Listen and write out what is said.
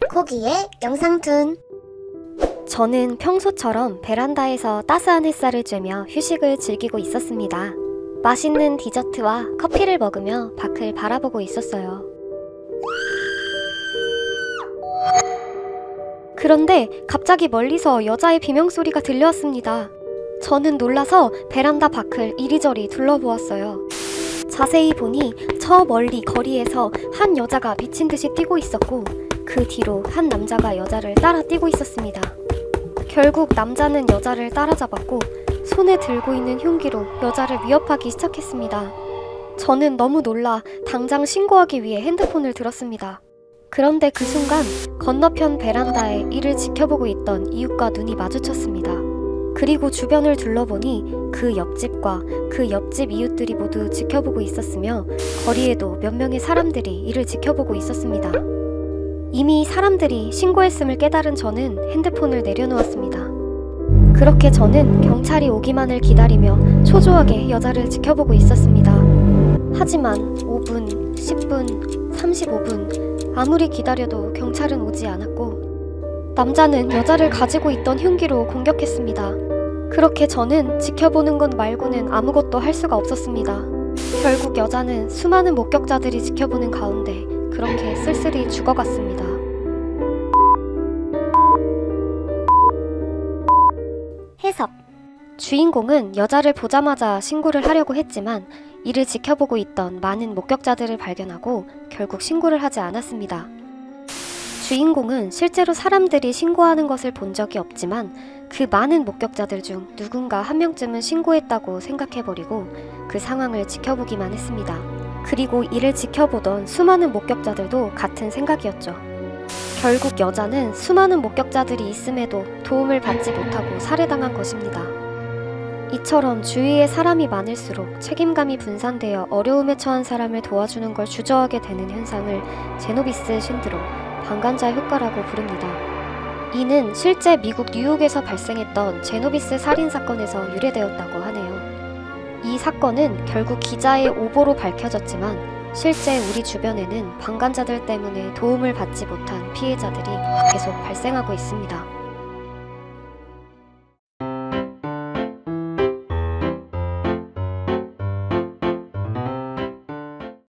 코기의 영상툰. 저는 평소처럼 베란다에서 따스한 햇살을 쬐며 휴식을 즐기고 있었습니다. 맛있는 디저트와 커피를 먹으며 밖을 바라보고 있었어요. 그런데 갑자기 멀리서 여자의 비명소리가 들려왔습니다. 저는 놀라서 베란다 밖을 이리저리 둘러보았어요. 자세히 보니 저 멀리 거리에서 한 여자가 미친듯이 뛰고 있었고 그 뒤로 한 남자가 여자를 따라 뛰고 있었습니다. 결국 남자는 여자를 따라잡았고 손에 들고 있는 흉기로 여자를 위협하기 시작했습니다. 저는 너무 놀라 당장 신고하기 위해 핸드폰을 들었습니다. 그런데 그 순간 건너편 베란다에 이를 지켜보고 있던 이웃과 눈이 마주쳤습니다. 그리고 주변을 둘러보니 그 옆집과 그 옆집 이웃들이 모두 지켜보고 있었으며 거리에도 몇 명의 사람들이 이를 지켜보고 있었습니다. 이미 사람들이 신고했음을 깨달은 저는 핸드폰을 내려놓았습니다. 그렇게 저는 경찰이 오기만을 기다리며 초조하게 여자를 지켜보고 있었습니다. 하지만 5분, 10분, 35분 아무리 기다려도 경찰은 오지 않았고 남자는 여자를 가지고 있던 흉기로 공격했습니다. 그렇게 저는 지켜보는 것 말고는 아무것도 할 수가 없었습니다. 결국 여자는 수많은 목격자들이 지켜보는 가운데 그렇게 쓸쓸히 죽어갔습니다. 해석. 주인공은 여자를 보자마자 신고를 하려고 했지만 이를 지켜보고 있던 많은 목격자들을 발견하고 결국 신고를 하지 않았습니다. 주인공은 실제로 사람들이 신고하는 것을 본 적이 없지만 그 많은 목격자들 중 누군가 한 명쯤은 신고했다고 생각해버리고 그 상황을 지켜보기만 했습니다. 그리고 이를 지켜보던 수많은 목격자들도 같은 생각이었죠. 결국 여자는 수많은 목격자들이 있음에도 도움을 받지 못하고 살해당한 것입니다. 이처럼 주위에 사람이 많을수록 책임감이 분산되어 어려움에 처한 사람을 도와주는 걸 주저하게 되는 현상을 제노비스 신드롬, 방관자 효과라고 부릅니다. 이는 실제 미국 뉴욕에서 발생했던 제노비스 살인사건에서 유래되었다고 하네요. 이 사건은 결국 기자의 오보로 밝혀졌지만 실제 우리 주변에는 방관자들 때문에 도움을 받지 못한 피해자들이 계속 발생하고 있습니다.